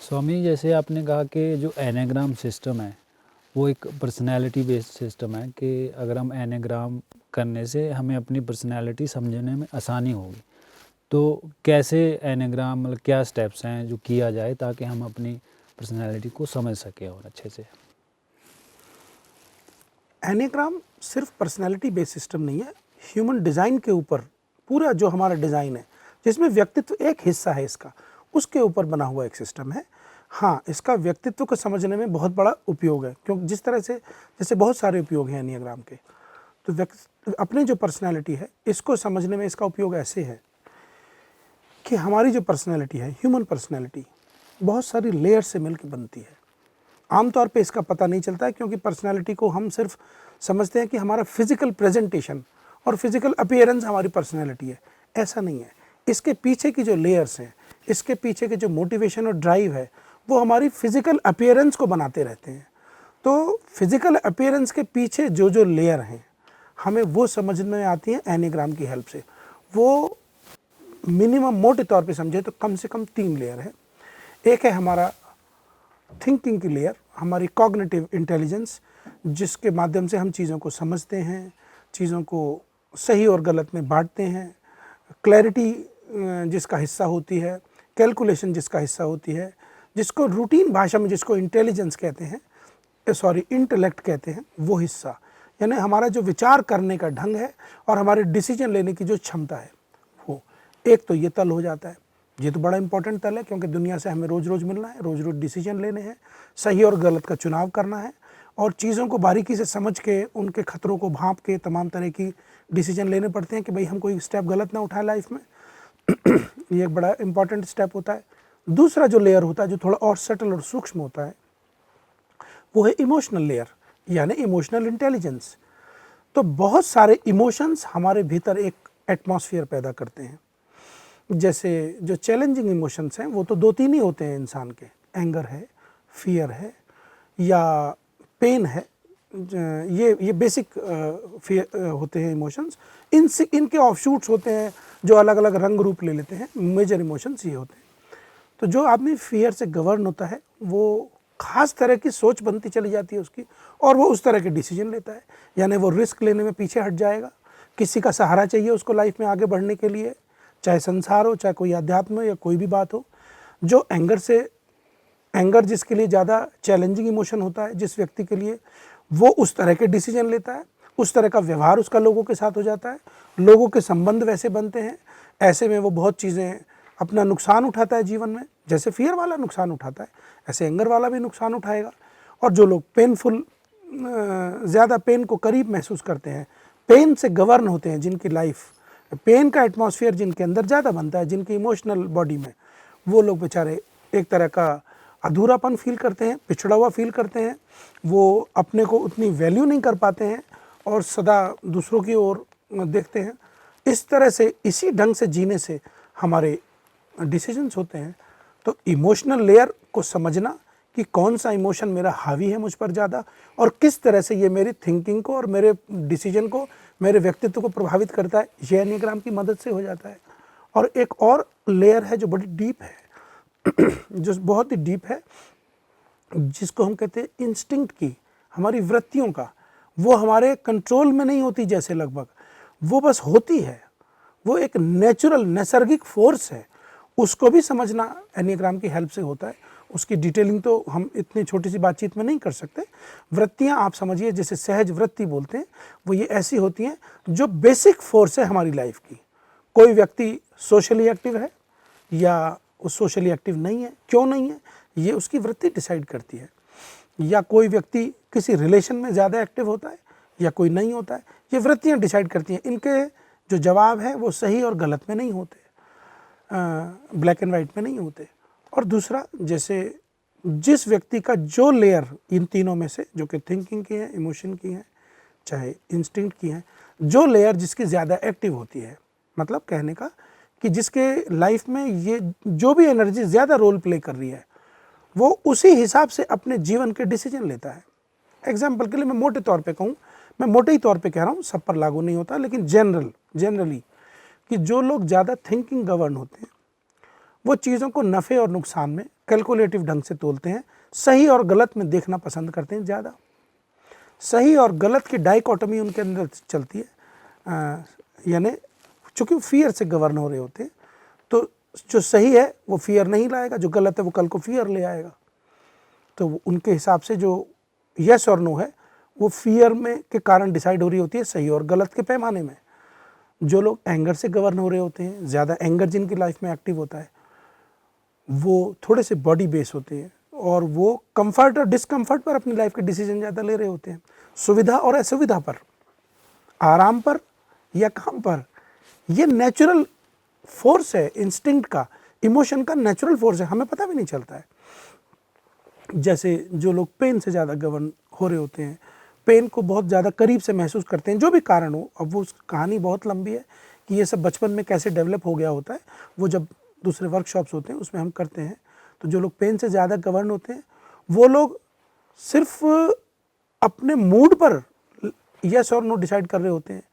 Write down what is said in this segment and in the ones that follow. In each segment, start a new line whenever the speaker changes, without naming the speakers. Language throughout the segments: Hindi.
स्वामी, जैसे आपने कहा कि जो एनेग्राम सिस्टम है वो एक पर्सनैलिटी बेस्ड सिस्टम है कि अगर हम एनेग्राम करने से हमें अपनी पर्सनैलिटी समझने में आसानी होगी। तो कैसे एनेग्राम, मतलब क्या स्टेप्स हैं जो किया जाए ताकि हम अपनी पर्सनैलिटी को समझ सकें और अच्छे से?
एनेग्राम सिर्फ पर्सनैलिटी बेस्ड सिस्टम नहीं है, ह्यूमन डिज़ाइन के ऊपर पूरा जो हमारा डिज़ाइन है, जिसमें व्यक्तित्व एक हिस्सा है इसका, उसके ऊपर बना हुआ एक सिस्टम है। हाँ, इसका व्यक्तित्व को समझने में बहुत बड़ा उपयोग है, क्योंकि जिस तरह से जैसे बहुत सारे उपयोग हैं एनियाग्राम के, तो अपनी जो पर्सनैलिटी है इसको समझने में इसका उपयोग ऐसे है कि हमारी जो पर्सनैलिटी है, ह्यूमन पर्सनैलिटी, बहुत सारी लेयर से मिलकर बनती है। आमतौर पे इसका पता नहीं चलता है, क्योंकि पर्सनालिटी को हम सिर्फ समझते हैं कि हमारा फिजिकल प्रेजेंटेशन और फिजिकल अपीयरेंस हमारी पर्सनालिटी है। ऐसा नहीं है। इसके पीछे की जो लेयर्स हैं, इसके पीछे के जो मोटिवेशन और ड्राइव है, वो हमारी फिजिकल अपीयरेंस को बनाते रहते हैं। तो फिजिकल अपीयरेंस के पीछे जो जो लेयर हैं, हमें वो समझ में आती हैं एनिग्राम की हेल्प से। वो मिनिमम मोटे तौर पे समझे तो कम से कम 3 लेयर है। एक है हमारा थिंकिंग की लेयर, हमारी कॉग्निटिव इंटेलिजेंस, जिसके माध्यम से हम चीज़ों को समझते हैं, चीज़ों को सही और गलत में बांटते हैं। क्लैरिटी जिसका हिस्सा होती है, कैलकुलेशन जिसका हिस्सा होती है, जिसको रूटीन भाषा में जिसको इंटेलिजेंस कहते हैं, इंटेलेक्ट कहते हैं, वो हिस्सा, यानी हमारा जो विचार करने का ढंग है और हमारे डिसीजन लेने की जो क्षमता है, वो एक तो ये तल हो जाता है। ये तो बड़ा इंपॉर्टेंट तल है, क्योंकि दुनिया से हमें रोज़ रोज़ मिलना है, रोज़ रोज़ डिसीजन लेने हैं, सही और गलत का चुनाव करना है, और चीज़ों को बारीकी से समझ के उनके खतरों को भांप के तमाम तरह की डिसीजन लेने पड़ते हैं कि भाई हम कोई स्टेप गलत ना उठाएं लाइफ में। ये एक बड़ा इंपॉर्टेंट स्टेप होता है। दूसरा जो लेयर होता है, जो थोड़ा और सटल और सूक्ष्म होता है, वो है इमोशनल लेयर, यानी इमोशनल इंटेलिजेंस। तो बहुत सारे इमोशंस हमारे भीतर एक एटमॉस्फेयर पैदा करते हैं। जैसे जो चैलेंजिंग इमोशंस हैं, वो तो 2-3 ही होते हैं इंसान के। एंगर है, फियर है, या पेन है। ये बेसिक होते हैं इमोशंस। इनके ऑफशूट्स होते हैं जो अलग अलग रंग रूप ले लेते हैं। मेजर इमोशंस ये होते हैं। तो जो आदमी फियर से गवर्न होता है, वो खास तरह की सोच बनती चली जाती है उसकी, और वो उस तरह के डिसीजन लेता है। यानी वो रिस्क लेने में पीछे हट जाएगा। किसी का सहारा चाहिए उसको लाइफ में आगे बढ़ने के लिए, चाहे संसार हो, चाहे कोई अध्यात्म हो, या कोई भी बात हो। जो एंगर जिसके लिए ज़्यादा चैलेंजिंग इमोशन होता है, जिस व्यक्ति के लिए, वो उस तरह के डिसीजन लेता है, उस तरह का व्यवहार उसका लोगों के साथ हो जाता है, लोगों के संबंध वैसे बनते हैं। ऐसे में वो बहुत चीज़ें अपना नुकसान उठाता है जीवन में। जैसे फियर वाला नुकसान उठाता है, ऐसे एंगर वाला भी नुकसान उठाएगा। और जो लोग ज़्यादा पेन को करीब महसूस करते हैं, पेन से गवर्न होते हैं, जिनकी लाइफ पेन का एटमॉस्फेयर जिनके अंदर ज़्यादा बनता है, जिनकी इमोशनल बॉडी में, वो लोग बेचारे एक तरह का अधूरापन फील करते हैं, पिछड़ा हुआ फील करते हैं। वो अपने को उतनी वैल्यू नहीं कर पाते हैं और सदा दूसरों की ओर देखते हैं। इस तरह से, इसी ढंग से जीने से हमारे डिसीजंस होते हैं। तो इमोशनल लेयर को समझना कि कौन सा इमोशन मेरा हावी है मुझ पर ज़्यादा, और किस तरह से ये मेरी थिंकिंग को और मेरे डिसीजन को, मेरे व्यक्तित्व को प्रभावित करता है, ये एनिग्राम की मदद से हो जाता है। और एक और लेयर है जो बड़ी डीप है, जो बहुत ही डीप है, जिसको हम कहते हैं इंस्टिंक्ट की, हमारी वृत्तियों का। वो हमारे कंट्रोल में नहीं होती, जैसे लगभग वो बस होती है। वो एक नेचुरल, नैसर्गिक फोर्स है। उसको भी समझना एनिग्राम की हेल्प से होता है। उसकी डिटेलिंग तो हम इतनी छोटी सी बातचीत में नहीं कर सकते। वृत्तियाँ आप समझिए, जैसे सहज वृत्ति बोलते हैं, वो ये ऐसी होती हैं जो बेसिक फोर्स है हमारी लाइफ की। कोई व्यक्ति सोशली एक्टिव है या वो सोशली एक्टिव नहीं है, क्यों नहीं है, ये उसकी वृत्ति डिसाइड करती है। या कोई व्यक्ति किसी रिलेशन में ज़्यादा एक्टिव होता है या कोई नहीं होता है, ये वृत्तियाँ डिसाइड करती हैं। इनके जो जवाब है वो सही और गलत में नहीं होते, ब्लैक एंड वाइट में नहीं होते। और दूसरा, जैसे जिस व्यक्ति का जो लेयर इन तीनों में से, जो कि थिंकिंग की है, इमोशन की है, चाहे इंस्टिंक्ट की है, जो लेयर जिसकी ज़्यादा एक्टिव होती है, मतलब कहने का कि जिसके लाइफ में ये जो भी एनर्जी ज़्यादा रोल प्ले कर रही है, वो उसी हिसाब से अपने जीवन के डिसीजन लेता है। एग्जाम्पल के लिए मैं मोटे तौर पे कहूँ, मैं मोटे ही तौर पे कह रहा हूँ, सब पर लागू नहीं होता, लेकिन जनरली कि जो लोग ज़्यादा थिंकिंग गवर्न होते हैं, वो चीज़ों को नफ़े और नुकसान में कैलकुलेटिव ढंग से तोलते हैं, सही और गलत में देखना पसंद करते हैं ज़्यादा। सही और गलत की डाइकोटमी उनके अंदर चलती है, यानी चूँकि फियर से गवर्न हो रहे होते हैं, तो जो सही है वो फियर नहीं लाएगा, जो गलत है वो कल को फियर ले आएगा। तो उनके हिसाब से जो यस और नो है वो फियर में के कारण डिसाइड हो रही होती है, सही और गलत के पैमाने में। जो लोग एंगर से गवर्न हो रहे होते हैं, ज़्यादा एंगर जिनकी लाइफ में एक्टिव होता है, वो थोड़े से बॉडी बेस होते हैं और वो कंफर्ट और डिस्कम्फर्ट पर अपनी लाइफ के डिसीजन ज़्यादा ले रहे होते हैं, सुविधा और असुविधा पर, आराम पर या काम पर। ये नेचुरल फोर्स है, इंस्टिंक्ट का, इमोशन का नेचुरल फोर्स है, हमें पता भी नहीं चलता है। जैसे जो लोग पेन से ज़्यादा गवर्न हो रहे होते हैं, पेन को बहुत ज़्यादा करीब से महसूस करते हैं, जो भी कारण हो। अब वो कहानी बहुत लंबी है कि ये सब बचपन में कैसे डेवलप हो गया होता है, वो जब दूसरे वर्कशॉप्स होते हैं उसमें हम करते हैं। तो जो लोग पेन से ज़्यादा गवर्न होते हैं वो लोग सिर्फ अपने मूड पर यस और नो डिसाइड कर रहे होते हैं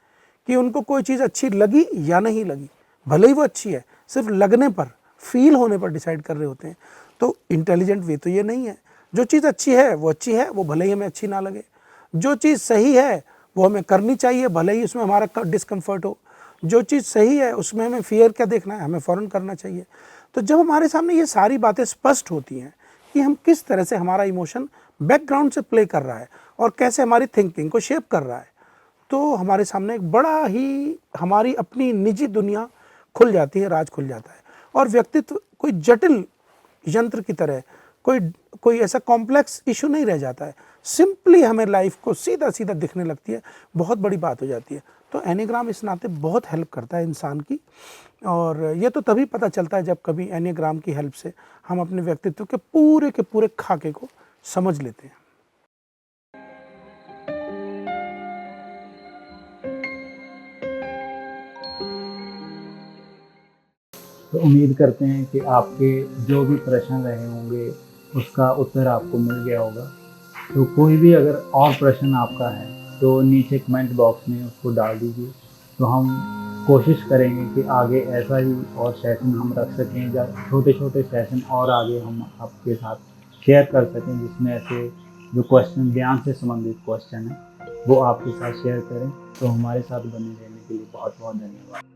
कि उनको कोई चीज़ अच्छी लगी या नहीं लगी, भले ही वो अच्छी है, सिर्फ लगने पर, फील होने पर डिसाइड कर रहे होते हैं। तो इंटेलिजेंट वे तो ये नहीं है। जो चीज़ अच्छी है वो अच्छी है, वो भले ही हमें अच्छी ना लगे। जो चीज़ सही है वो हमें करनी चाहिए, भले ही उसमें हमारा डिस्कम्फर्ट हो। जो चीज़ सही है उसमें हमें फियर क्या देखना है, हमें फ़ौरन करना चाहिए। तो जब हमारे सामने ये सारी बातें स्पष्ट होती हैं कि हम किस तरह से हमारा इमोशन बैकग्राउंड से प्ले कर रहा है और कैसे हमारी थिंकिंग को शेप कर रहा है, तो हमारे सामने एक बड़ा ही हमारी अपनी निजी दुनिया खुल जाती है, राज खुल जाता है। और व्यक्तित्व कोई जटिल यंत्र की तरह, कोई ऐसा कॉम्प्लेक्स इशू नहीं रह जाता है, सिंपली हमें लाइफ को सीधा सीधा दिखने लगती है, बहुत बड़ी बात हो जाती है। तो एनीग्राम इस नाते बहुत हेल्प करता है इंसान की, और ये तो तभी पता चलता है जब कभी एनीग्राम की हेल्प से हम अपने व्यक्तित्व के पूरे खाके को समझ लेते हैं।
तो उम्मीद करते हैं कि आपके जो भी प्रश्न रहे होंगे उसका उत्तर आपको मिल गया होगा। तो कोई भी अगर और प्रश्न आपका है तो नीचे कमेंट बॉक्स में उसको डाल दीजिए। तो हम कोशिश करेंगे कि आगे ऐसा ही और सेशन हम रख सकें, या छोटे छोटे सेशन और आगे हम आपके साथ शेयर कर सकें, जिसमें ऐसे जो क्वेश्चन, ज्ञान से संबंधित क्वेश्चन हैं वो आपके साथ शेयर करें। तो हमारे साथ बने रहने के लिए बहुत बहुत धन्यवाद।